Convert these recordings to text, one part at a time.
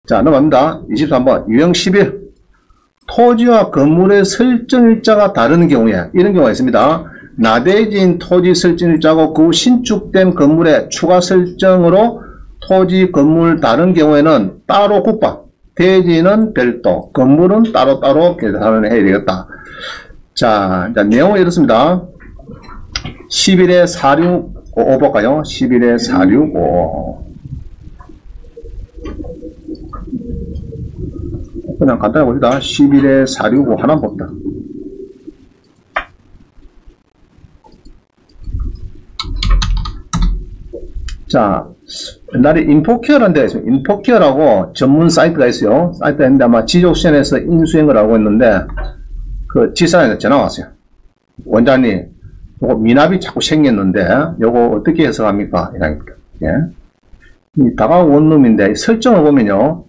자, 넘어갑니다. 23번. 유형 11. 토지와 건물의 설정일자가 다른 경우에, 이런 경우가 있습니다. 나대지인 토지 설정일자고 그 신축된 건물의 추가 설정으로 토지, 건물 다른 경우에는 따로 국방, 대지는 별도, 건물은 따로따로 계산을 해야 되겠다. 자, 내용은 이렇습니다. 11에 465 볼까요? 11에 465. 그냥 간단하게 봅시다. 11에 465 하나 봅니다. 자, 옛날에 인포케어라는 데가 있어요. 인포케어라고 전문 사이트가 있어요. 사이트가 있는데 아마 지적시연에서 인수행을 하고 있는데, 그 지사장한테 전화 왔어요. 원장님, 요거 미납이 자꾸 생겼는데, 요거 어떻게 해석합니까? 이랍니다. 예. 이 다가구 원룸인데, 설정을 보면요,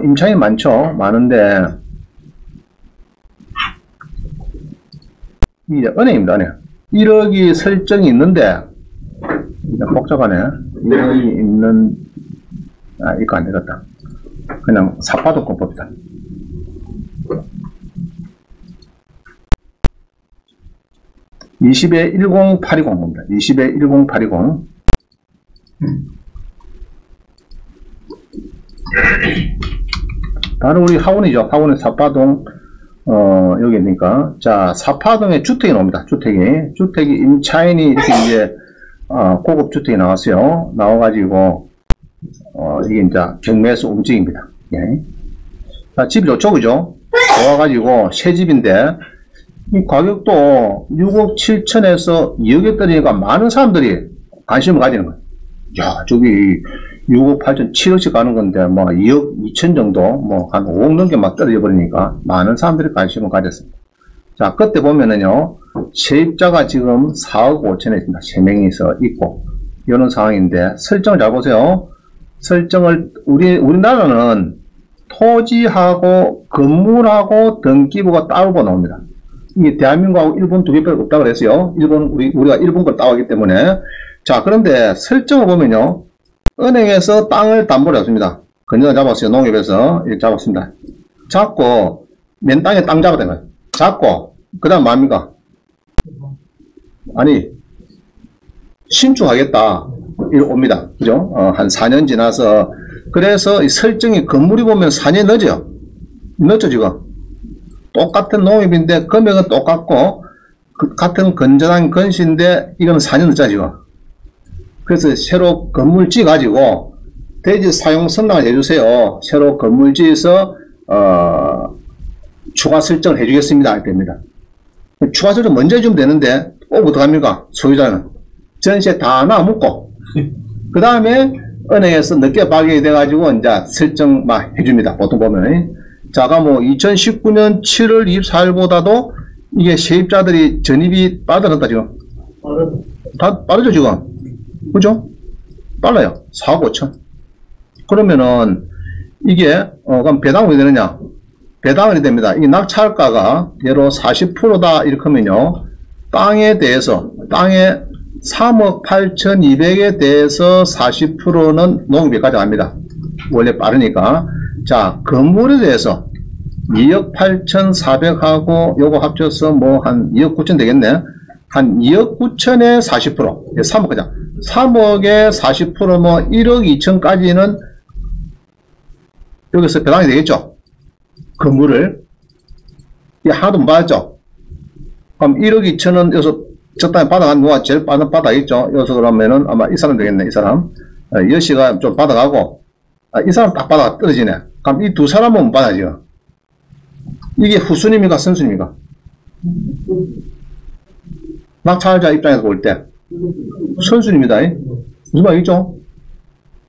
임차인이 많죠? 많은데, 이제 은행입니다, 은행. 1억이 설정이 있는데, 복잡하네. 1억이 있는, 이거 안 되겠다. 그냥 사파도권 봅시다. (20에 1080) 봅니다. 20에 1080. 바로 우리 하원이죠. 하원의 사파동, 여기 있으니까. 자, 사파동에 주택이 나옵니다. 주택이 임차인이 이렇게 이제, 고급 주택이 나왔어요. 나와가지고, 이게 이제 경매에서 움직입니다. 예. 자, 집이 좋죠, 그죠? 좋아가지고, 새 집인데, 이 가격도 6억 7천에서 2억에 떨어지니까 많은 사람들이 관심을 가지는 거예요. 야, 저기 6억 8천, 7억씩 가는 건데, 뭐 2억 2천 정도, 뭐 한 5억 넘게 막 떨어져 버리니까 많은 사람들이 관심을 가졌습니다. 자, 그때 보면은요, 세입자가 지금 4억 5천에 있습니다. 3명이서 있고, 이런 상황인데, 설정을 잘 보세요. 설정을, 우리나라는 토지하고 건물하고 등기부가 따로 나옵니다. 이게 대한민국하고 일본 두 개밖에 없다고 그랬어요. 우리가 일본 걸 따오기 때문에. 자, 그런데 설정을 보면요. 은행에서 땅을 담보로 했습니다. 건전을 잡았어요. 농협에서. 이렇게 잡았습니다. 잡고, 맨 땅에 땅 잡아야 되는 거예요. 잡고, 그 다음 뭡니까? 아니, 신축하겠다. 이렇게 옵니다. 그죠? 한 4년 지나서. 그래서 이 설정이 건물이 보면 4년 늦죠, 지금? 똑같은 농협인데 금액은 똑같고 같은 건전한 건시인데 이거는 4년 늦자 지금. 그래서 새로 건물 지어 가지고 대지 사용 선당을 해주세요. 새로 건물 지어서 추가 설정을 해주겠습니다 할 때입니다. 추가 설정 먼저 해주면 되는데 어떡합니까? 소유자는 전세 다 놔묻고 그 다음에 은행에서 늦게 발견이 돼 가지고 이제 설정 막 해줍니다. 보통 보면. 자가 뭐 2019년 7월 24일보다도 이게 세입자들이 전입이 빠르다 지금. 다 빠르죠 지금. 그죠? 빨라요. 4억 5천. 그러면은 이게 그럼 배당이 되느냐? 배당이 됩니다. 이게 낙찰가가 예로 40%다 이렇게 하면요. 땅에 대해서 땅에 3억 8,200에 대해서 40%는 농협이 가져갑니다. 원래 빠르니까. 자, 건물에 대해서 2억 8,400하고 요거 합쳐서 뭐 한 2억 9천 되겠네. 한 2억 9천에 40%. 3억 그냥. 3억에 40% 뭐 1억 2천까지는 여기서 배당이 되겠죠. 건물을. 이게 하나도 못 받았죠. 그럼 1억 2천은 여기서 저 땅에 받아간 누가 제일 받아겠죠. 여기서 그러면은 아마 이 사람 되겠네. 이 사람. 여씨가 좀 받아가고 이 사람 딱 받아가 떨어지네. 그럼 이 두 사람은 못 받아죠. 이게 후순위입니까? 선순위입니까? 낙찰자 입장에서 볼 때 선순위입니다. 무슨 말이죠?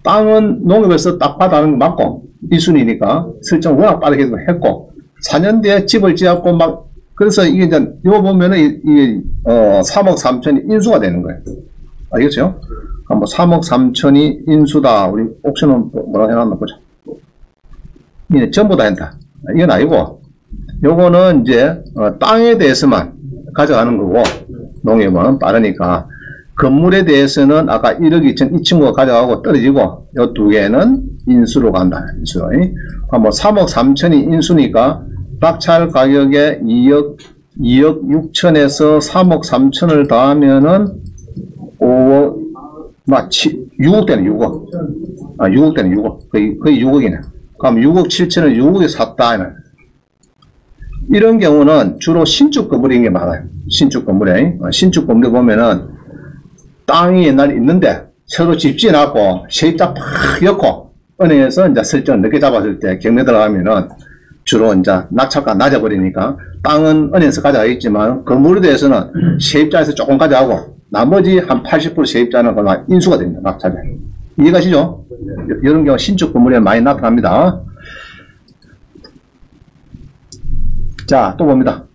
땅은 농협에서 딱 받아가는 거 맞고 1순위니까 설정 워낙 빠르게 했고 4년 뒤에 집을 지었고 막 그래서 이게 이제 이거 보면은 이게 3억 3천이 인수가 되는 거예요. 알겠죠? 뭐 3억 3천이 인수다. 우리 옥션은 뭐라 해놨나 보자. 이게 전부 다 한다. 이건 아니고 요거는 이제 땅에 대해서만 가져가는 거고 농협은 빠르니까 건물에 대해서는 아까 1억 2천 이 친구가 가져가고 떨어지고 요 두 개는 인수로 간다. 인수. 뭐 3억 3천이 인수니까 낙찰 가격에 2억 6천에서 3억 3천을 더하면은 5억, 6억 되네, 6억. 6억 되네, 6억. 거의 6억이네. 그럼 6억 7천을 6억에 샀다. 이런 경우는 주로 신축 건물인 게 많아요. 신축 건물에. 신축 건물에 보면은 땅이 옛날에 있는데 새로 집 지어놨고 세입자 팍 엮고 은행에서 이제 설정을 늦게 잡았을 때 경매 들어가면은 주로 이제 낙찰가 낮아버리니까 땅은 은행에서 가져가겠지만 건물에 대해서는 세입자에서 조금 가져가고 나머지 한 80% 세입자는 그냥 인수가 됩니다. 낙찰에. 이해가시죠? 이런 경우 신축 건물에 많이 나타납니다. 자, 또 봅니다.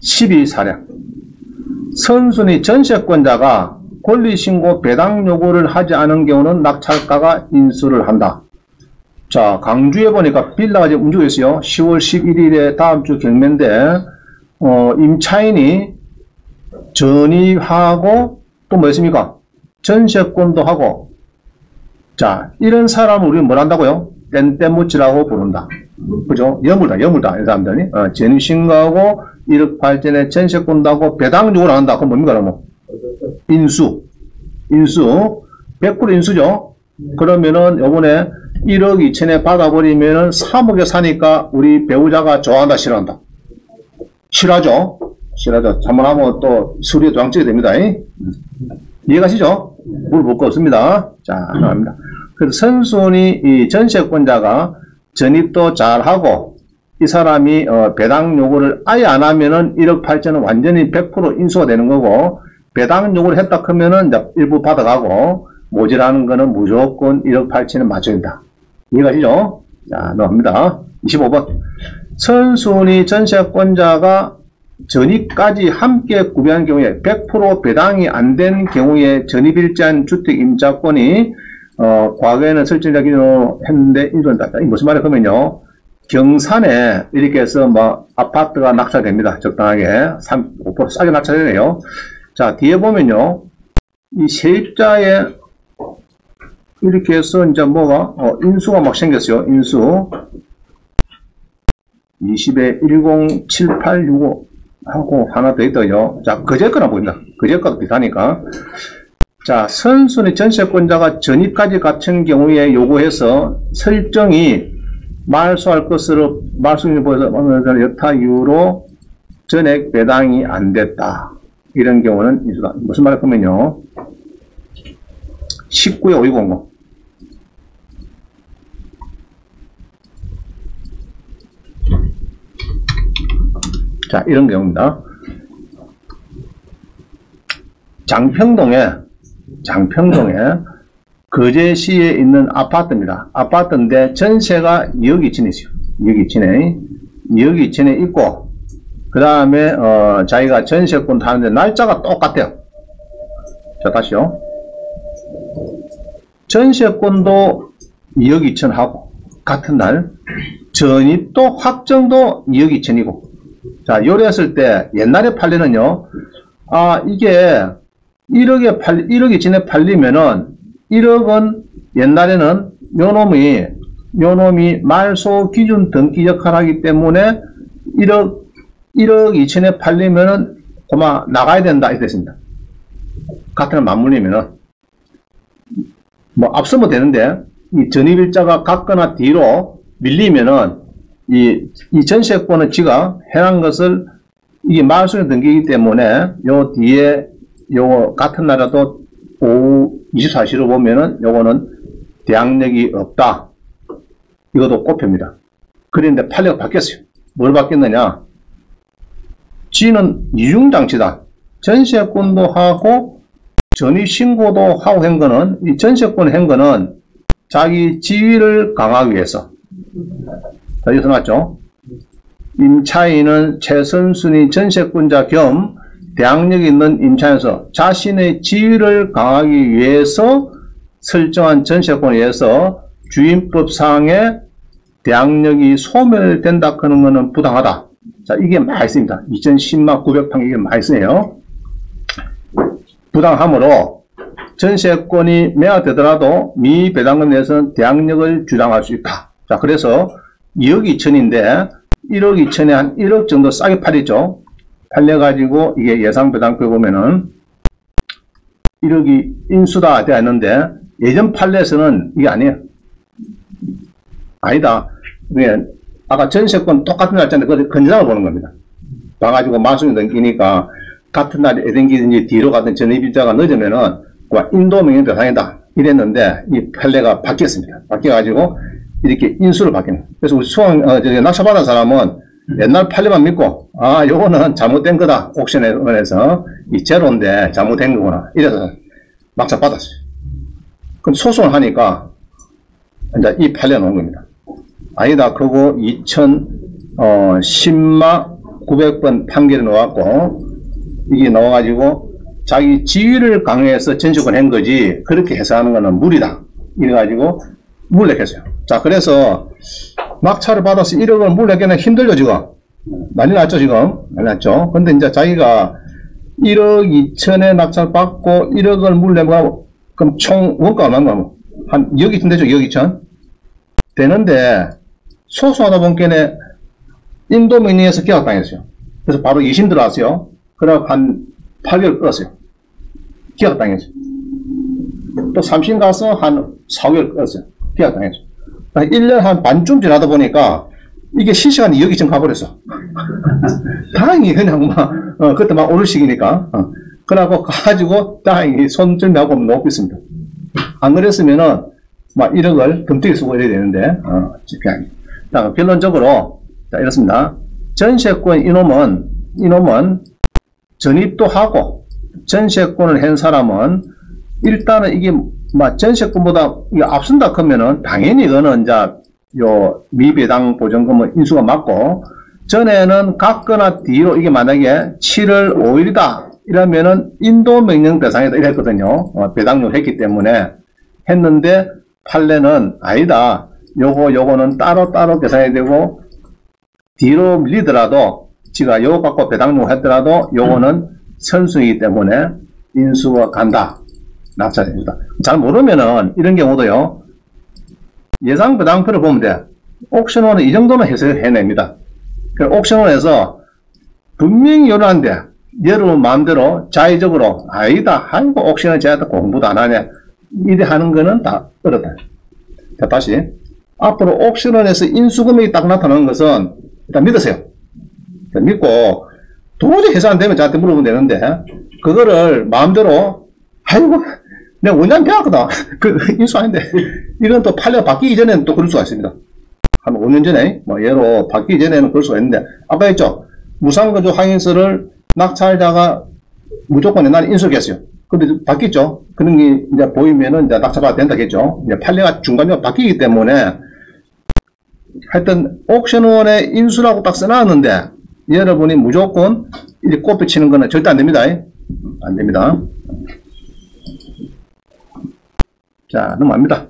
12사례. 선순위 전세권자가 권리신고 배당 요구를 하지 않은 경우는 낙찰가가 인수를 한다. 자, 강주에 보니까 빌라가 지금 움직이고 있어요. 10월 11일에 다음 주 경매인데, 임차인이 전입하고, 또 뭐 있습니까? 전세권도 하고, 자, 이런 사람을 우리는 뭘 한다고요? 땡땡묻지라고 부른다. 그죠? 여물다, 이 사람들이. 전입신고하고, 1억 8천에 전세권도 하고, 배당 요구를 한다. 그건 뭡니까, 그러면? 인수. 100% 인수죠? 그러면은, 요번에 1억 2천에 받아버리면은 3억에 사니까 우리 배우자가 좋아한다, 싫어한다? 싫어하죠? 잘못하면 또 수리에 도장치게 됩니다. 이해가시죠? 물어볼 거 없습니다. 자, 나갑니다. 그래서 선순위 이 전세권자가 전입도 잘하고 이 사람이 배당 요구를 아예 안 하면은 1억 8천은 완전히 100% 인수가 되는 거고 배당 요구를 했다 하면은 이제 일부 받아가고 모자라는 거는 무조건 1억 8천은 맞춰야 된다. 이해가시죠? 자, 넘어갑니다. 25번. 선순위 전세권자가 전입까지 함께 구매한 경우에 100% 배당이 안 된 경우에 전입일자인 주택 임차권이 과거에는 설정자 기준으로 했는데 이런다. 이 무슨 말이야? 그러면요. 경산에 이렇게 해서 뭐 아파트가 낙찰됩니다. 적당하게 5% 싸게 낙찰되네요. 자, 뒤에 보면요. 이 세입자의 이렇게 해서 이제 뭐가 인수가 막 생겼어요. 인수 20에 10, 7, 8, 65 하고 하나 더 있더요. 자, 그제 거나 보인다. 그제 거도 비슷하니까. 자, 선순위 전세권자가 전입까지 갖춘 경우에 요구해서 설정이 말소할 것으로 말소인이 보여서 여타 이유로 전액 배당이 안 됐다. 이런 경우는 인수다. 무슨 말을 하면요. 19에 5200. 자, 이런 경우입니다. 장평동에 거제시에 있는 아파트입니다. 아파트인데 전세가 2억 2천에 있어요. 2억 2천에 있고 그 다음에 자기가 전세권 타는데 날짜가 똑같아요. 자, 다시요. 전세권도 2억 2천 하고 같은 날 전입도 확정도 2억 2천이고 자, 요랬을 때 옛날에 팔리는요. 이게 1억 2천에 팔리면은 1억은 옛날에는 요놈이 말소 기준 등기 역할을 하기 때문에 1억 2천에 팔리면은 그만 나가야 된다 이랬습니다. 같은 날 맞물리면은 뭐 앞서면 되는데 이 전입일자가 갔거나 뒤로 밀리면은 이 전세권은 지가 해난 것을 이게 말소의 등기이기 때문에 요 뒤에 요거 같은 날에도 오후 24시로 보면은 요거는 대항력이 없다. 이것도 꼽힙니다. 그런데 판례가 바뀌었어요. 뭘 바뀌었느냐? 지는 이중장치다. 전세권도 하고 전입신고도 하고 한 거는 이 전세권 한 거는 자기 지위를 강화하기 위해서. 자, 여기서 나왔죠? 임차인은 최선순위 전세권자 겸 대항력이 있는 임차인에서 자신의 지위를 강화하기 위해서 설정한 전세권에 의해서 주임법상의 대항력이 소멸된다 하는 것은 부당하다. 자, 이게 많이 씁니다. 2010만 900판 이게 많이 쓰네요. 부당하므로 전세권이 매각되더라도 미배당금 내에서는 대항력을 주장할 수 있다. 자, 그래서 2억 2천인데 1억 2천에 한 1억 정도 싸게 팔리죠. 팔려가지고 이게 예상배당표 보면은 1억이 인수다 되어 있는데 예전 판례에서는 이게 아니에요. 아니다. 아까 전세권 똑같은 날짜인데 그 건전을 보는 겁니다. 봐가지고 마순이 넘기니까 같은 날에 애댕기든지 뒤로 가든 전입일자가 늦으면은 인도명령 대상이다 이랬는데 이 판례가 바뀌었습니다. 바뀌어가지고 이렇게 인수를 바뀌는. 그래서 우리 낙찰받은 사람은 옛날 판례만 믿고 요거는 잘못된 거다. 옥션에서 이 제로인데 잘못된 거구나. 이래서 낙찰 받았어요. 그럼 소송을 하니까 이제 이 판례 나온 겁니다. 아니다. 그거 10마 900번 판결이 나왔고 이게 나와가지고 자기 지위를 강요해서 전세권 한 거지 그렇게 해석하는 거는 무리다. 이래가지고 물렉했어요. 자, 그래서 낙찰을 받아서 1억을 물렉기는 힘들죠, 지금. 난리 났죠, 지금. 난리 났죠. 근데 이제 자기가 1억 2천에 낙찰 받고 1억을 물내고 그럼 총 원가 얼마인가? 한 2억 2천 되죠, 2억 2천? 되는데 소송하다 보니까 인도명령에서 기각당했어요. 그래서 바로 2심 들어왔어요. 그래서 한 8개월 끌었어요. 기각당했어요. 또 3심 가서 한 4개월 끌었어요. 기각당했어요. 1년 한 반쯤 지나다 보니까 이게 실시간이 2억 2천 가버렸어. 다행히 그냥 그때 막 오를 시기니까. 그러고 가가지고 다행히 손절매하고 놓고 있습니다. 안 그랬으면은 막 1억을 덤태기 쓰고 이래야 되는데, 집행하기. 자, 결론적으로, 자, 이렇습니다. 전세권 이놈은 전입도 하고, 전세권을 한 사람은 일단은 이게 막 전세권보다 이게 앞선다 하면은 당연히 이거는 이제 요 미배당 보전금은 인수가 맞고, 전에는 갔거나 뒤로 이게 만약에 7월 5일이다 이러면은 인도명령 대상이다 이랬거든요. 배당률 했기 때문에 했는데 판례는 아니다. 요거는 따로 계산해야 되고 뒤로 밀리더라도 지가 요거 갖고 배당률 했더라도 요거는 선수이기 때문에 인수가 간다. 낙찰됩니다. 잘 모르면은 이런 경우도요. 예상 배당표를 보면 돼. 옥션원은 이 정도는 해석해냅니다. 옥션원에서 분명히 요런데 여러분 마음대로 자의적으로 아니다. 아이고 옥션은 제가 공부도 안 하네. 이래 하는 거는 다 어렵다. 자, 다시 앞으로 옥션원에서 인수금액이 딱 나타나는 것은 일단 믿으세요. 믿고 도저히 해서 안 되면 저한테 물어보면 되는데 그거를 마음대로 아이고 내가 원장 배웠거든. 인수 아닌데 이건 또 판례가 바뀌기 전에는 또 그럴 수가 있습니다. 한 5년 전에 예로 바뀌기 전에는 그럴 수가 있는데 아까 했죠. 무상거주 항인서를 낙찰자가 무조건 옛날에 인수했어요. 근데 바뀌었죠. 그런 게 이제 보이면은 이제 낙찰받아도 된다겠죠. 이제 판례가 중간에 바뀌기 때문에 하여튼 옥션원에 인수라고 딱 써놨는데 여러분이 무조건 이렇게 꽃배 치는 거는 절대 안 됩니다. 안 됩니다. 자, 넘어갑니다.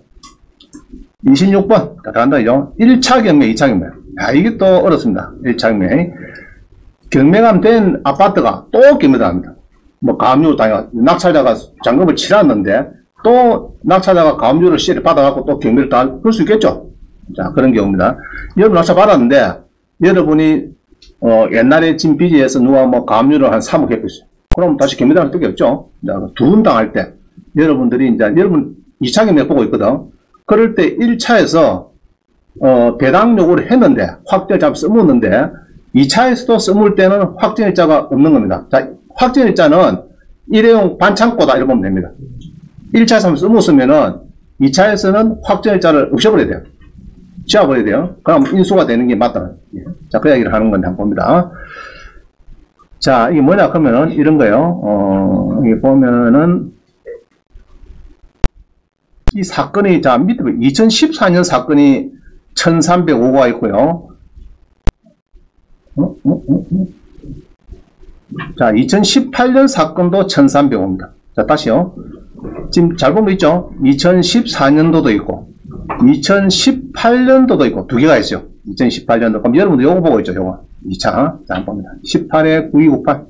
26번. 간단하죠. 1차 경매, 2차 경매. 이게 또 어렵습니다. 1차 경매. 경매가 된 아파트가 또 경매당합니다. 가압류 당해 낙찰자가 잔금을 치렀는데 또 낙찰자가 가압류를 시를 받아갖고 또 경매를 다 할 수 있겠죠. 자, 그런 경우입니다. 여러분 낙찰 받았는데 여러분이 옛날에 진 빚에서 누가 가압류를 한 3억 했겠어요. 그럼 다시 경매당할 적이 없죠. 두 분 당할 때 여러분들이 이제 여러분 2차 경매 보고 있거든. 그럴 때 1차에서 배당 요구를 했는데 확정일자 써먹는데 2차에서도 써물 때는 확정일자가 없는 겁니다. 자, 확정일자는 일회용 반창고다 이렇게 보면 됩니다. 1차에서 써먹으면은 2차에서는 확정일자를 없애버려야 돼요. 지워버려야 돼요. 그럼 인수가 되는 게 맞다. 자, 그 이야기를 하는 건데 한번 봅니다. 자, 이게 뭐냐 그러면은 이런 거예요. 여기 보면은 이 사건이, 자, 밑에 2014년 사건이 1305가 있고요. 자, 2018년 사건도 1305입니다. 자, 다시요. 지금 잘 보면 있죠? 2014년도도 있고, 2018년도도 있고, 두 개가 있어요. 2018년도. 그럼 여러분도 요거 보고 있죠, 요거. 2차. 자, 한번 봅니다. 18에 9298.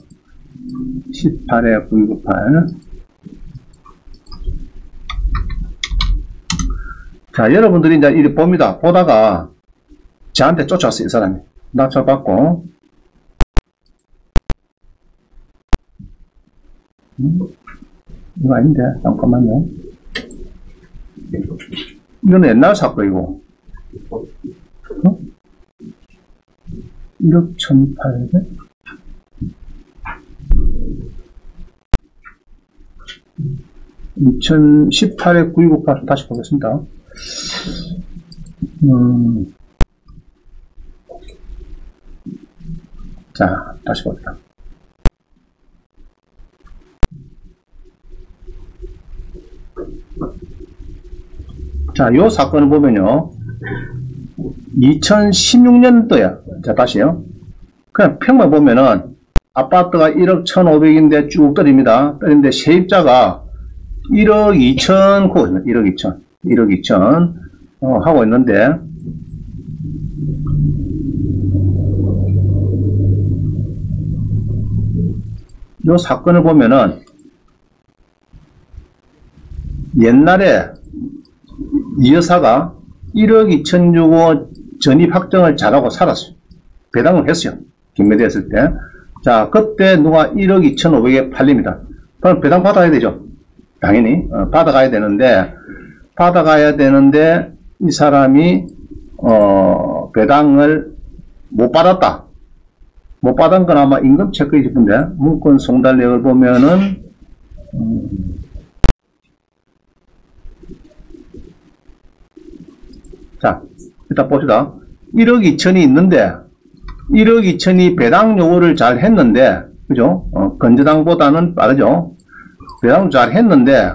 18에 9298. 자, 여러분들이 이제 이렇게 봅니다. 보다가 저한테 쫓아왔어요, 이 사람이. 낙찰받고. 이거 아닌데, 잠깐만요. 이거는 옛날 사건이고. 1억 1,800? (2018에 9298) 다시 보겠습니다. 자, 다시 봅니다. 자, 요 사건을 보면요. 2016년도야. 자, 다시요. 그냥 평만 보면은 아파트가 1억 1,500인데 쭉 떨입니다. 떨리는데 세입자가 1억 2천, 1억 2천, 1억 2천, 하고 있는데, 요 사건을 보면은, 옛날에 이 여사가 1억 2천 주고 전입 확정을 잘하고 살았어요. 배당을 했어요. 김매대했을 때. 자, 그때 누가 1억 2,500에 팔립니다. 그럼 배당 받아야 되죠. 당연히 받아가야 되는데 이 사람이 배당을 못 받았다. 못 받은 건 아마 임금 체크이 싶은데 문건 송달력을 보면은 자, 일단 봅시다. 1억 2천이 있는데 1억 2천이 배당 요구를 잘 했는데, 그죠? 건저당보다는 빠르죠. 배당 잘 했는데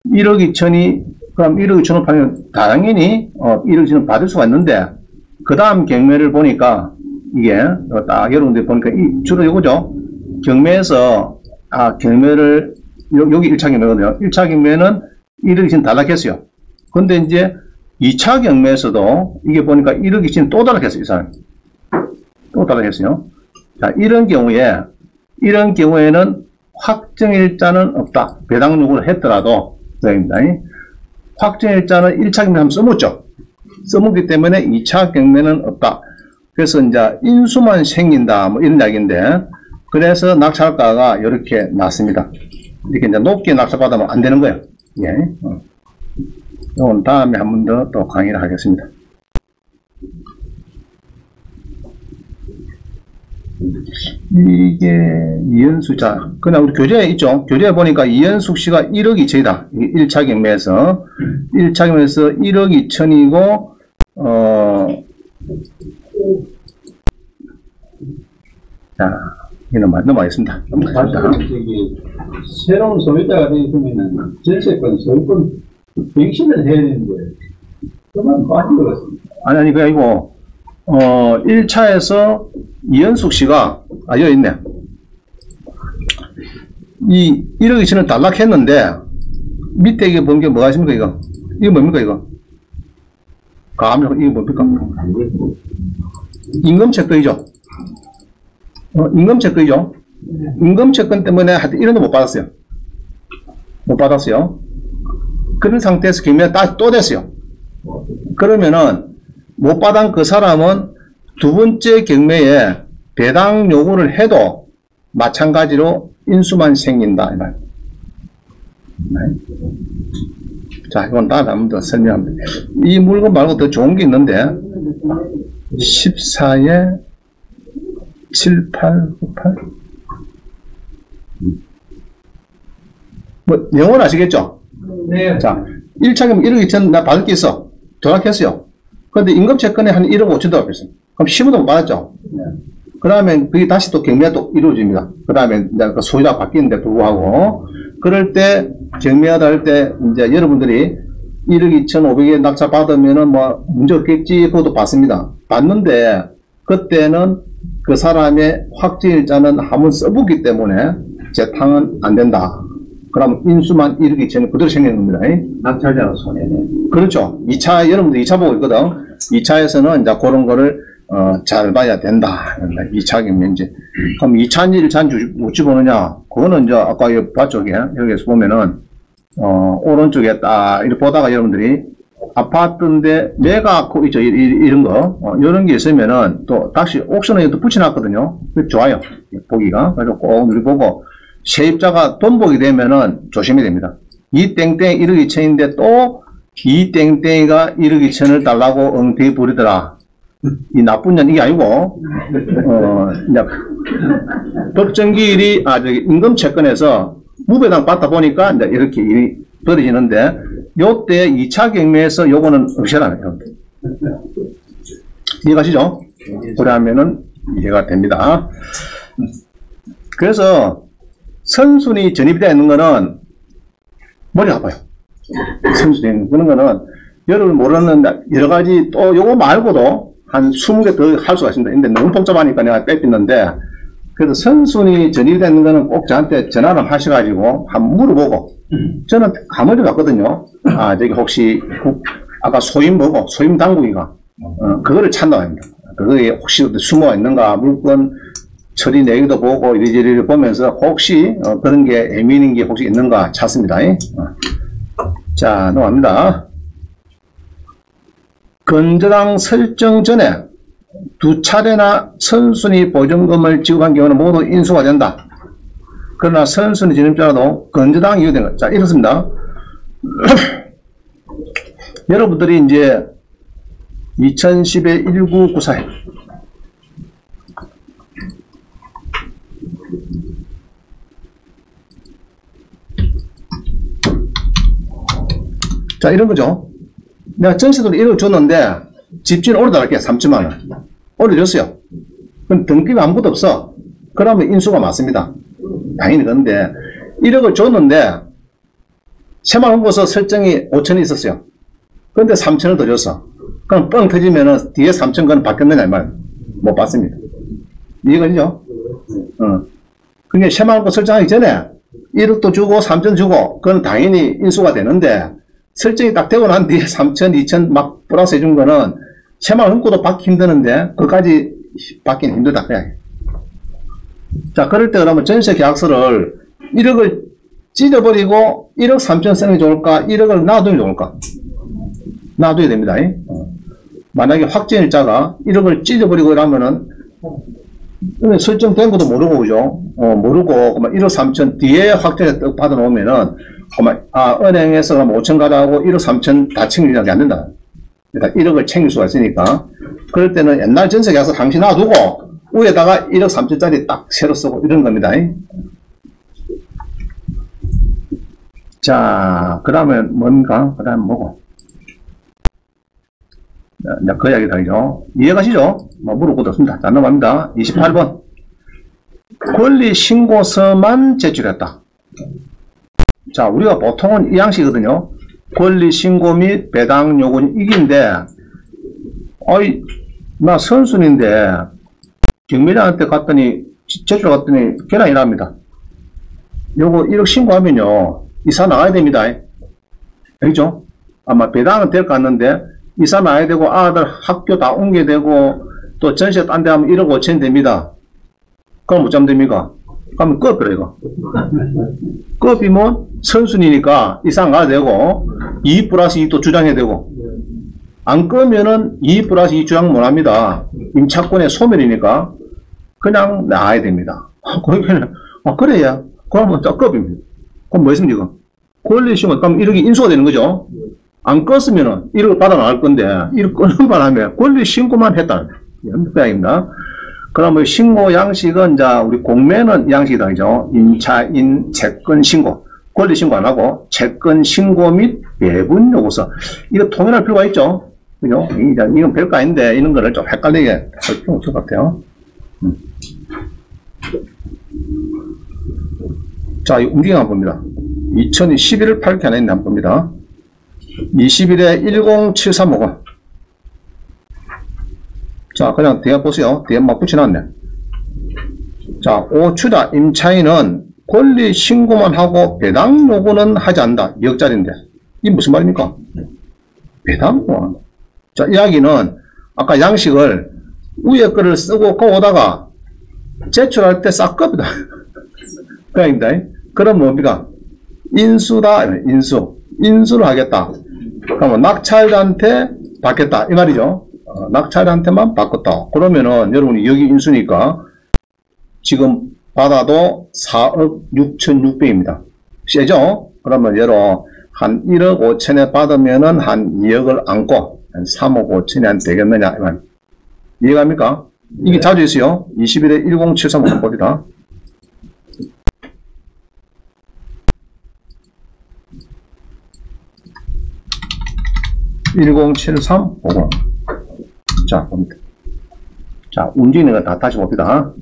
1억 2천이 그럼 1억 2천을 팔면 당연히 1억 2천을 받을 수가 있는데, 그 다음 경매를 보니까 이게 딱 여러분들 보니까 주로 이거죠. 경매에서 경매를 여기 1차 경매거든요. 1차 경매는 1억 2천 단락했어요. 근데 이제 2차 경매에서도 이게 보니까 1억 2천 또 단락했어요. 이 사람이 또 단락했어요. 자, 이런 경우에는 확정일자는 없다. 배당 요구를 했더라도, 확정일자는 1차 경매 한번 써먹죠. 써먹기 때문에 2차 경매는 없다. 그래서 이제 인수만 생긴다. 뭐 이런 이야기인데, 그래서 낙찰가가 이렇게 났습니다. 이렇게 이제 높게 낙찰받으면 안 되는 거예요. 예. 이건 다음에 한 번 더 강의를 하겠습니다. 이게 이현숙, 자, 그냥 우리 교재에 있죠. 교재에 보니까 이현숙 씨가 1억 2천이다. 1차 경매에서 1억 2천이고, 자, 이는 넘어가겠습니다. 새로운 소유자가 되면 전세권, 소유권 갱신을 해야 되는 거예요. 그만 많이 들었습니다. 아니, 그게 아니고, 1차에서 이현숙 씨가, 여기 있네. 이 1억 2천을 단락했는데, 밑에 이게 본 게 뭐가 있습니까, 이거? 이거 뭡니까, 이거? 이거 뭡니까? 임금채권이죠? 임금채권이죠? 임금채권 때문에 하여튼 1원도 못 받았어요. 못 받았어요. 그런 상태에서 경매가 다시 또 됐어요. 그러면은, 못 받은 그 사람은 두 번째 경매에 배당 요구를 해도 마찬가지로 인수만 생긴다. 자, 이건 다음에 한 번 더 설명합니다. 이 물건 말고 더 좋은 게 있는데, 14에 7898? 뭐, 영어는 아시겠죠? 네. 자, 1차 경매 1억 2천 나 받을 게 있어. 도락했어요. 그런데 임금채권에 한 1억 5천 들어갔어요. 그럼 15도 못 받았죠? 네. 그 다음에 그게 다시 또 경매가 또 이루어집니다. 그 다음에 이제 그 소유자가 바뀌는데 불구하고, 그럴 때 경매하다 할 때 이제 여러분들이 1억 2,500에 낙찰 받으면은 뭐 문제 없겠지 그것도 받습니다. 받는데 그때는 그 사람의 확정일자는 한번 써보기 때문에 재탕은 안 된다. 그럼 인수만 1억 2천은 그대로 생기는 겁니다. 낙찰자가 손해네. 그렇죠. 2차, 여러분들 2차 보고 있거든. 2차에서는 이제 그런 거를, 잘 봐야 된다. 2차 경매인지. 그럼 2차인지 1차인지 어찌 보느냐? 그거는 이제 아까 봤죠. 여기에서 보면은, 오른쪽에 딱, 이렇게 보다가 여러분들이 아파트인데 매각 있죠. 이런 거. 이런 게 있으면은 또 다시 옥션에 또 붙여놨거든요. 좋아요. 보기가. 그래서 꼭 누리보고 세입자가 돈 보게 되면은 조심해야 됩니다. 이 땡땡 1억 2천인데 또 이 땡땡이가 1억 2천을 달라고 엉덩이 부리더라. 이 나쁜 년 이게 아니고 이제 법정기일이 임금채권에서 무배당 받다 보니까 이제 이렇게 일이 벌어지는데 요때 2차 경매에서 요거는 없애라네요. 이해가시죠? 그러면은 이해가 됩니다. 그래서 선순위 전입이 되어 있는 거는 머리가 아파요. 선순위 그런 거는 여러분 모르는 여러 가지 또 요거 말고도 한 20개 더 할 수가 있습니다. 근데 너무 복잡하니까 내가 빼삐는데 그래서 선순위 전입이 되는 거는 꼭 저한테 전화를 하셔가지고 한번 물어보고 저는 가만히 봤거든요. 저기 혹시 아까 소임 뭐고 소임 당국이가 그거를 찾나야 합니다. 그거에 혹시 숨어 있는가 물건 처리 내역도 보고 이리저리 보면서 혹시 그런 게 애민인 게 혹시 있는가 찾습니다. 자, 넘어갑니다. 건저당 설정 전에 2차례나 선순위 보증금을 지급한 경우는 모두 인수가 된다. 그러나 선순위 진입자라도 건저당이 이유된 것. 자, 이렇습니다. 여러분들이 이제 2010에 1994에 자, 이런 거죠. 내가 전세도로 1억 줬는데 집주인 올려달랄게 3천만원. 올려줬어요. 그럼 등급이 아무것도 없어. 그러면 인수가 맞습니다. 당연히 그런데 1억을 줬는데 새마을 거서 설정이 5천이 있었어요. 그런데 3천을 더 줬어. 그럼 뻥 터지면은 뒤에 3천 건 바뀌었느냐 이 말. 못 받습니다. 이해가 되죠? 그게 새마을 거 설정하기 전에 1억도 주고 3천 주고 그건 당연히 인수가 되는데 설정이 딱 되고 난 뒤에 3천, 2천 막 플러스 해준 거는 새마을 흠고도 받기 힘드는데 그까지 받기는 힘들다 그래야 해. 자, 그럴 때 그러면 전세 계약서를 1억을 찢어버리고 1억 3천 쓰는 게 좋을까? 1억을 놔두는 게 좋을까? 놔둬야 됩니다. 만약에 확정일자가 1억을 찢어버리고 이러면은 설정된 것도 모르고 그죠? 모르고 1억 3천 뒤에 확정에 떡 받아놓으면은 은행에서 5천 가다하고 1억 3천 다 챙기는 게 안 된다. 그러니까 1억을 챙길 수가 있으니까 그럴 때는 옛날 전세 계약서 당시 놔두고 위에다가 1억 3천짜리 딱 새로 쓰고 이런 겁니다. 자, 그 다음에 뭔가? 그 다음에 뭐고? 자, 그 이야기 다르죠. 이해가시죠? 물을 것도 없습니다. 자, 넘어갑니다. 28번. 권리신고서만 제출했다. 자, 우리가 보통은 이 양식이거든요. 권리신고 및 배당 요구는 이긴데, 나 선순인데, 경매장한테 갔더니, 제출 갔더니, 계란이랍니다. 요거 1억 신고하면요, 이사 나가야 됩니다. 알죠? 아마 배당은 될 것 같는데, 이사 나가야 되고, 아들 학교 다 옮겨야 되고, 또 전세 딴 데 하면 1억 5천 됩니다. 그럼 못 잡으면 됩니까? 그러면 끄업이라 이거. 끄업이면 선순위니까 이사 가야 되고, 2 플러스 2도 주장해야 되고, 안 끄면은 2 플러스 2 주장 못 합니다. 임차권의 소멸이니까, 그냥 나가야 됩니다. 그러면, 그래야. 그러면 끄업입니다. 그럼 뭐 있습니까? 권리신고, 그럼 1억이 인수가 되는 거죠? 안 껐으면은 1억을 받아 나갈 건데, 1억 끄는 바람에 권리신고만 했다는 거입니다. 그러면 신고 양식은, 자, 우리 공매는 양식이다, 그죠? 임차인 채권 신고. 권리 신고 안 하고, 채권 신고 및 배분 요구서. 이거 통일할 필요가 있죠? 그죠? 이건 별거 아닌데, 이런 거를 좀 헷갈리게 할 필요 없을 것 같아요. 자, 움직임 한번 봅니다. 2011을 8개 안에 있는데 한번 봅니다. 20일에 107350. 자, 그냥 뒤에 보세요. 뒤에 막 붙여놨네. 자, 5추다 임차인은 권리 신고만 하고 배당 요구는 하지 않는다. 2억짜리인데. 이게 무슨 말입니까? 배당 요구. 자, 이야기는 아까 양식을 위에 거를 쓰고 오다가 제출할 때 싹 겁니다. 그러니까 그럼 뭡니까? 인수다. 인수를 하겠다. 그러면 낙찰자한테 받겠다 이 말이죠. 낙찰자한테만 받겠다. 그러면은 여러분이 여기 인수니까 지금 받아도 4억 6,600입니다. 세죠? 그러면 예로 한 1억 5천에 받으면은 한 2억을 안고 한 3억 5천이 안 되겠느냐 이 말. 이해갑니까? 이게 자주 있어요. 21에 1073 한번 봅니다. 1073 보고. 자, 봅니다. 자, 움직이는 거 다 다시 봅니다.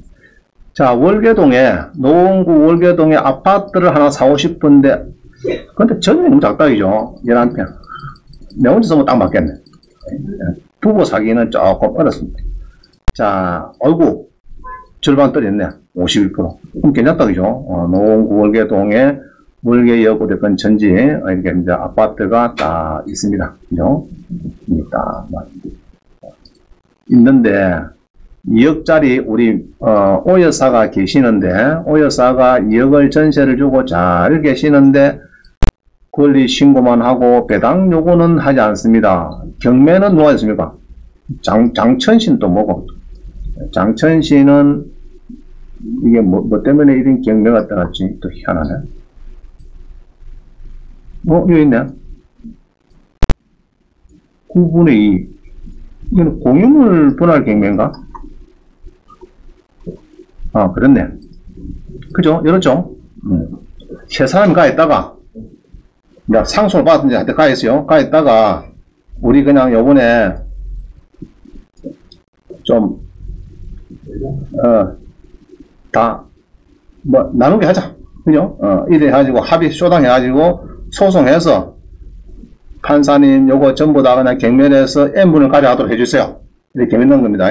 자, 월계동에, 노원구 월계동에 아파트를 하나 사고 싶은데, 근데 전용이 너무 작다이죠. 11평. 내 혼자 쓰면 딱 맞겠네. 부부 사기는 조금 어렵습니다. 자, 어이구, 절반 떨어졌네. 51%. 그럼 괜찮다, 그죠? 노원구 월계동에 월계역 어쨌든 전지, 이렇게 이제 아파트가 딱 있습니다. 그죠? 딱 있는데, 2억짜리 우리, 오 여사가 계시는데, 오 여사가 2억을 전세를 주고 잘 계시는데, 권리 신고만 하고 배당 요구는 하지 않습니다. 경매는 누가 있습니까? 장천신 또 뭐고? 장천신은 이게 뭐 때문에 이런 경매가 떠났지? 또 희한하네. 여기 있네. 9분의 2. 이건 공유물 분할 경매인가? 아, 그렇네. 그죠? 이렇죠? 세 사람이 가있다가, 이제 상속을 받은 데한테 가있어요. 가있다가, 우리 그냥 요번에, 좀, 나누게 하자. 그죠? 이래 가지고 합의 쇼당해가지고, 소송해서, 판사님, 요거 전부 다 그냥 경매에서 N분을 가져가도록 해주세요. 이렇게 경매 넣은 겁니다.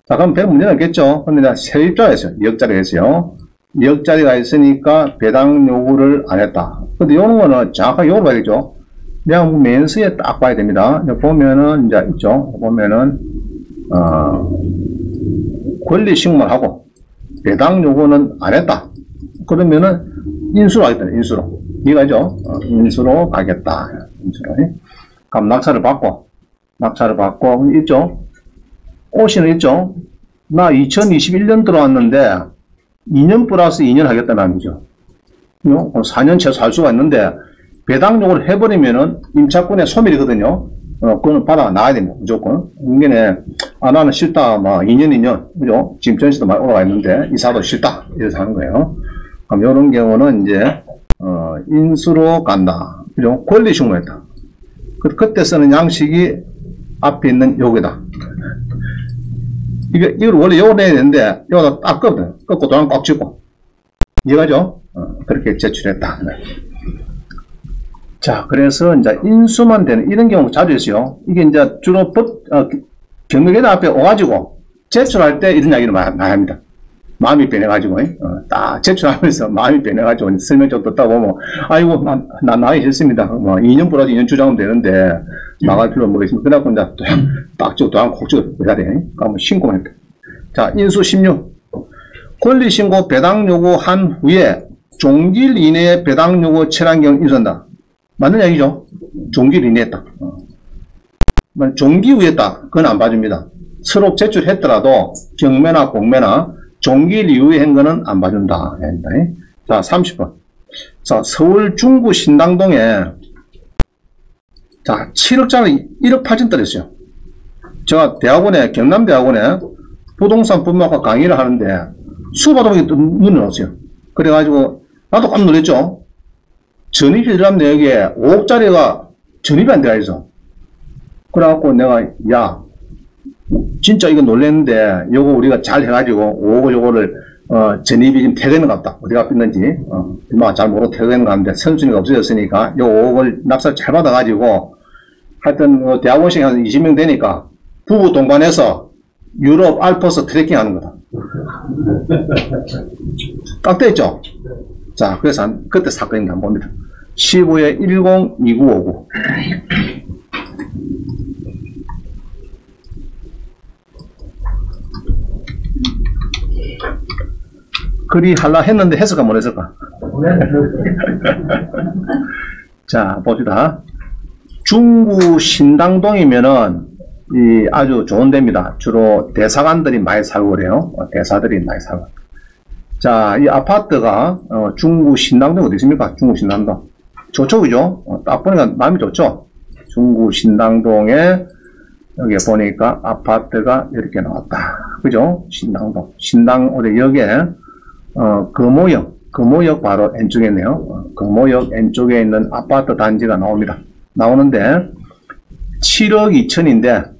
자, 그럼 별 문제는 없겠죠? 근데 내가 세입자가 있어요. 2억짜리가 있어요. 2억짜리가 있으니까 배당 요구를 안 했다. 근데 요런 거는 정확하게 요구를 봐야겠죠? 내가 맨스에 딱 봐야 됩니다. 여기 보면은, 이제 있죠? 보면은, 권리 신고만 하고, 배당 요구는 안 했다. 그러면은, 인수로 하겠다. 인수로. 이해가죠? 인수로 가겠다. 인수로. 그럼 낙찰을 받고, 있죠? 오시는 있죠? 나 2021년 들어왔는데 2년 플러스 2년 하겠다는 말이죠. 4년 최소 할 수가 있는데 배당 요구를 해버리면은 임차권의 소멸이거든요. 그거는 받아 놔야 됩니다. 무조건. 인근에 나는 싫다. 2년. 그죠? 지금 전시도 많이 올라가 있는데 이사도 싫다. 이래서 하는 거예요. 그럼 이런 경우는 이제 인수로 간다. 그죠? 권리 신고했다. 그때 쓰는 양식이 앞에 있는 요거다. 이걸 원래 요걸 내야 되는데, 요거다 딱 꺾고 도장 꽉 쥐고. 이해가죠? 그렇게 제출했다. 네. 자, 그래서 이제 인수만 되는 이런 경우 자주 있어요. 이게 이제 주로 경매계단 앞에 오가지고 제출할 때 이런 이야기를 많이 합니다. 마음이 변해가지고, 딱 제출하면서 마음이 변해가지고 설명 좀 듣다 보면, 아이고, 나 나가기 싫습니다. 2년 플러스 2년 주장하면 되는데, 나갈 필요는 뭐겠습니까? 그래갖고 이제 딱 찍고 도장 콕 찍어 해야 돼. 그러면 신고만 했다. 자, 인수 16. 권리 신고 배당 요구한 후에 종길 이내에 배당 요구 체란 경우 인수한다. 맞는 얘기죠? 종길 이내에 했다. 종기 후에 했다. 그건 안 봐줍니다. 서로 제출했더라도 경매나 공매나 종길 이후에 한 거는 안 봐준다. 자, 30번. 자, 서울 중구 신당동에 자, 7억짜리 1억 8천 떨어졌어요. 제가 경남대학원에 부동산 분석과 강의를 하는데 수업하다 보니까 눈이 나왔어요. 그래가지고 나도 깜짝 놀랐죠. 전입이 들어간 내역에 5억짜리가 전입이 안 들어가 있어. 그래갖고 내가 진짜 이거 놀랬는데 요거 우리가 잘 해가지고 5억 요거를 전입이 지금 퇴되는 것 같다. 어디가 삐는지 잘 모르고 퇴되는 것 같은데 선순위가 없어졌으니까 요 5억을 낙찰 잘 받아가지고 하여튼 대학원생이 한 20명 되니까 부부 동반해서 유럽 알프스 트레킹 하는 거다. 딱 됐죠? 자, 그래서 그때 사건이 한번 봅니다. 15에 102959. 그리 할라 했는데 했을까 못 했을까? 자, 봅시다. 중구 신당동이면은 이 아주 좋은 데입니다. 주로 대사관들이 많이 살고 그래요. 대사들이 많이 살고. 자, 이 아파트가 중구 신당동 어디 있습니까? 중구 신당동. 좋죠, 그죠? 딱 보니까 마음이 좋죠? 중구 신당동에 여기 보니까 아파트가 이렇게 나왔다. 그죠? 신당동. 여기에 금호역 바로 왼쪽이네요. 금호역 왼쪽에 있는 아파트 단지가 나옵니다. 나오는데 7억 2천인데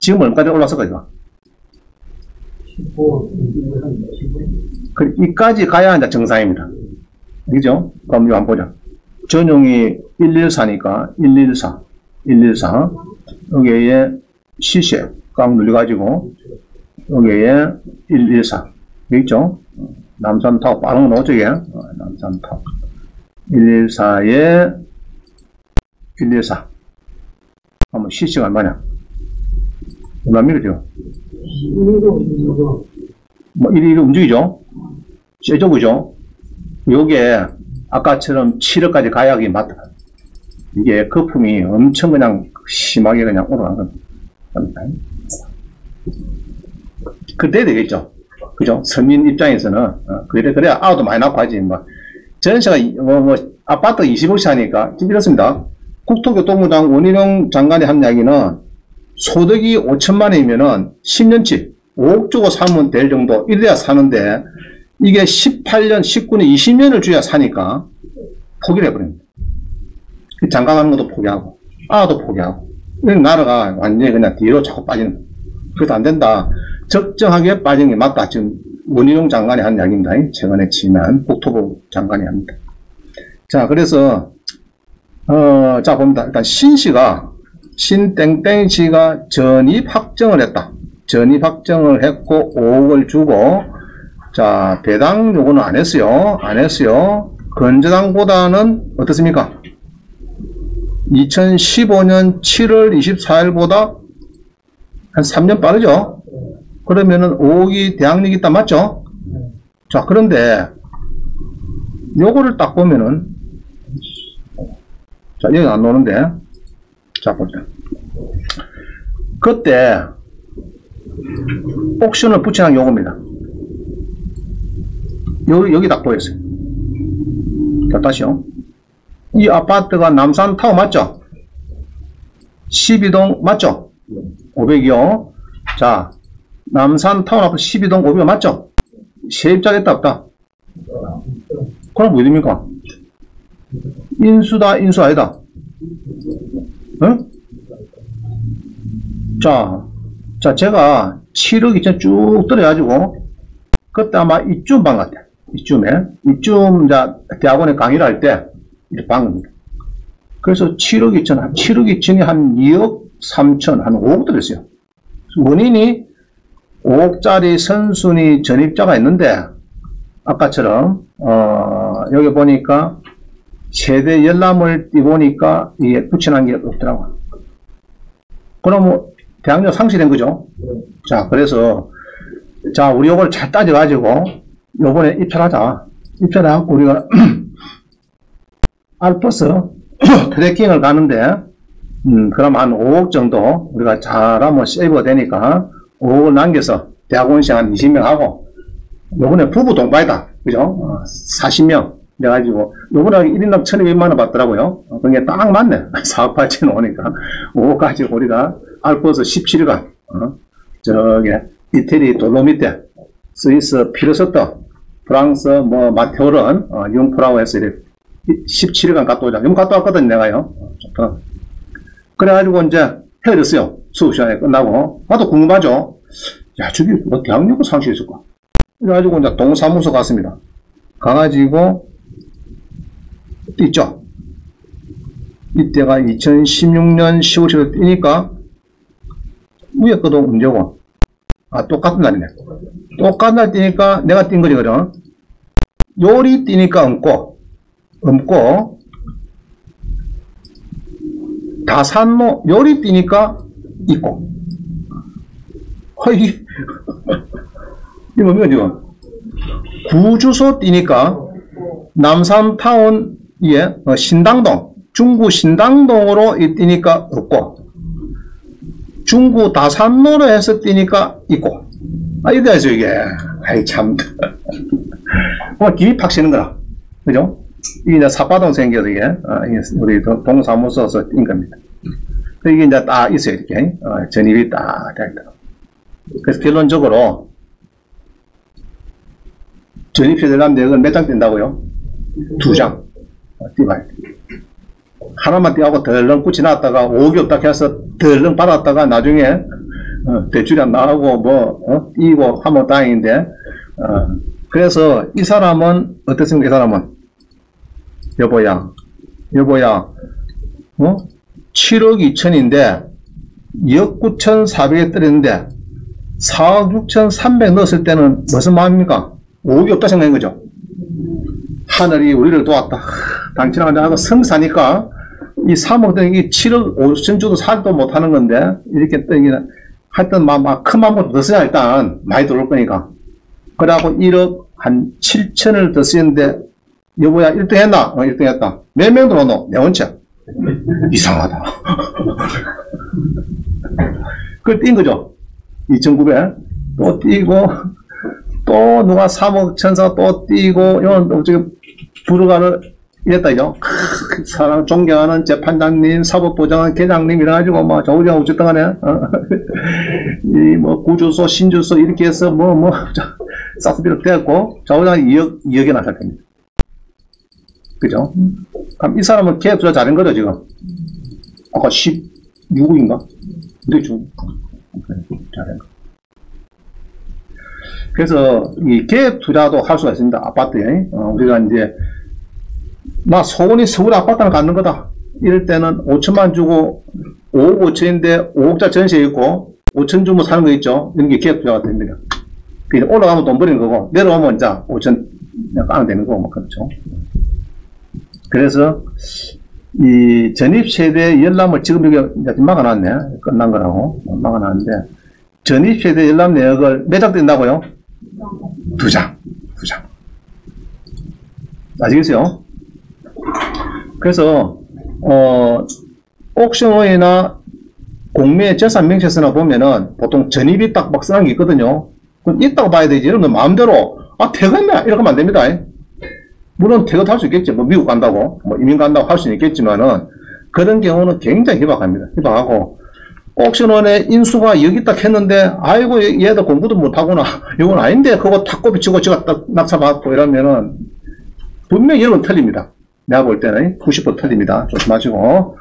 지금 얼마까지 올랐을까요? 15, 이까지 가야 이제 정상입니다. 그죠? 그럼 이거 한번 보자. 전용이 114니까 114 여기에 시세 꽉 눌려가지고 여기에 114 있죠? 남산타워 빠른 건 어쩌게? 남산타워 114에 114 한번 시세가 얼마냐? 얼마입니까 지금? 뭐 1일 움직이죠? 세죠 그죠? 요게 아까처럼 7억까지 가야기 맞다. 이게 거품이 엄청 그냥 심하게 그냥 올라간 겁니다. 그때 되겠죠. 그죠? 서민 입장에서는 그래야 아우도 많이 낳고 하지. 뭐 전세가 아파트 20억씩 하니까 지금 이렇습니다. 국토교통부장 원희룡 장관이 한 이야기는 소득이 5천만 원이면은 10년치 5억 주고 사면 될 정도 이래야 사는데 이게 18년, 19년, 20년을 줘야 사니까 포기를 해버립니다. 장가 가는 것도 포기하고 아도 포기하고 나라가 완전히 그냥 뒤로 자꾸 빠지는 거예요. 그래도 안 된다. 적정하게 빠지는 게 맞다. 지금 원희룡 장관이 한 이야기입니다. 최근에 지난 국토부 장관이 합니다. 자, 그래서 자 봅니다. 일단 신땡땡씨가 전입 확정을 했다. 전입 확정을 했고 5억을 주고 자 배당 요거는 안 했어요. 건저당보다는 어떻습니까? 2015년 7월 24일보다 한 3년 빠르죠? 그러면은 5억이 대항력이 있다 맞죠? 자 그런데 요거를 딱 보면은 자 여기 안 나오는데 자 보자. 그때 옵션을 붙여놓은 요겁니다. 여기 딱 보였어요. 자 다시요. 이 아파트가 남산타워 맞죠? 12동 맞죠? 500이요. 자 남산타워 앞에 12동 500 맞죠? 세입자가 있다 없다? 그럼 뭐 됩니까? 인수다 인수 아니다? 응? 자 제가 7억 2천 쭉 떨어가지고 그때 아마 이쯤 방 같아. 이쯤 대학원에 강의를 할 때 이렇게 방 겁니다. 그래서 7억 2천이 한 2억 3천 한 5억 들었어요. 원인이 5억짜리 선순위 전입자가 있는데 아까처럼 여기 보니까 세대 열람을 띄보니까 이게 붙여놓은 게 없더라고요. 그럼 대학력 상실된 거죠. 자 그래서 자 우리 요걸 잘 따져가지고 요번에 입찰하자. 입찰해갖고 우리가 알프스 트래킹을 가는데 그럼 한 5억 정도 우리가 잘하면 세이브가 되니까 5억을 남겨서 대학원생 한 20명 하고 요번에 부부 동반이다. 그죠? 40명 돼가지고 요번에 1인당 1200만원 받더라고요. 그게 딱 맞네. 4억 8천 오니까 5억 가지고 우리가 알프스 17일간 저기 이태리 돌로미테 스위스 피르서터 프랑스 뭐 마테오른 융프라고 해서 이렇게 17일간 갔다 오자. 좀 갔다 왔거든 내가요. 좋다. 그래가지고 이제 헤어졌어요. 수업 시간에 끝나고. 나도 궁금하죠. 야 저기 뭐 대학력을 상실했을까. 그래가지고 이제 동사무소 갔습니다. 가가지고 있죠. 이때가 2016년 10월 10일 뛰니까 위에 것도 문제고 똑같은 날이네. 똑같은 날 뛰니까 내가 뛴 거지 그죠? 요리 뛰니까 없고 다산로 요리 뛰니까 있고 허이 이거 뭡니까 지금 구주소 뛰니까 남산타운 신당동 중구 신당동으로 뛰니까 없고, 중구 다산로로 해서 뛰니까 있고. 이래 해서 이게, 아이, 참. 길이 팍 쉬는 거라. 그죠? 이게 이제 사파동 생겨서 이게, 이게 우리 동사무소에서 뛴 겁니다. 이게 이제 딱 있어요, 이렇게. 전입이 딱 되겠다. 그래서 결론적으로, 전입세대란 내역을 몇 장 뛴다고요? 2장. 띄봐야 돼. 하나만 띄하고 덜렁 꽂이 놨다가 5억이 없다 해서 덜렁 받았다가 나중에 대출이 안 나가고 띄고 하면 다행인데 그래서 이 사람은 어떻습니까? 이 사람은 여보야 7억 2천인데 2억 9천4백에 떨어졌는데 4억 6천3백 넣었을 때는 무슨 마음입니까? 5억이 없다 생각한 거죠. 하늘이 우리를 도왔다. 당신하고 하고 성사니까 이 3억 이 7억 5천 주도 살도 못하는 건데 이렇게 떠기는 하여튼 막 큰 마음으로 더 써야 일단 많이 들어올 거니까. 그래갖고 1억 한 7천을 더 쓰는데 여보야 1등 했나? 1등 했다. 몇 명 들어오노? 내 원체. 이상하다. 그걸 뛴 거죠. 2,900. 또 뛰고 또 누가 3억 천사 또 뛰고 이건 지금 부르가를 이랬다 이죠. 사랑 존경하는 재판장님, 사법부장은 계장님 이래가지고 뭐 저우리가 어쨌든 간에 이 뭐 구주소, 신주소 이렇게 해서 싹스비로 되었고 저우리가 2억에 나설 겁니다. 그죠? 그럼 이 사람은 계획 투자 잘한 거죠 지금. 아까 16억인가? 근데 좀 잘한 거. 그래서 이 계획 투자도 할 수가 있습니다. 아파트에. 우리가 이제 나 소원이 서울 아파트를 갖는 거다. 이럴 때는 5천만 주고 5억 5천인데 5억짜 전세 있고 5천 주면 사는 거 있죠. 이런 게 계획 투자가 됩니다. 올라가면 돈 버리는 거고 내려오면 이제 5천 까면 되는 거고 뭐 그렇죠. 그래서 이 전입세대 열람을 지금 여기 이제 막아놨네. 끝난 거라고 막아놨는데 전입세대 열람 내역을 몇 장 뜬다고요? 2장. 아시겠어요? 그래서 옥션호이나 공매 재산명세서나 보면은 보통 전입이 딱 박스난 게 있거든요. 그럼 있다고 봐야 되지. 이런 거 마음대로 퇴근이야 이렇게 하면 안 됩니다. 물론 퇴근도 할 수 있겠지. 뭐 미국 간다고 뭐 이민 간다고 할 수는 있겠지만은 그런 경우는 굉장히 희박합니다. 희박하고 옥션원에 인수가 여기 딱 했는데 아이고 얘도 공부도 못하구나 이건 아닌데 그거 탁 꼬비치고 제가 딱 낙찰받고 이러면은 분명히 이런 건 틀립니다. 내가 볼 때는 90% 틀립니다. 조심하시고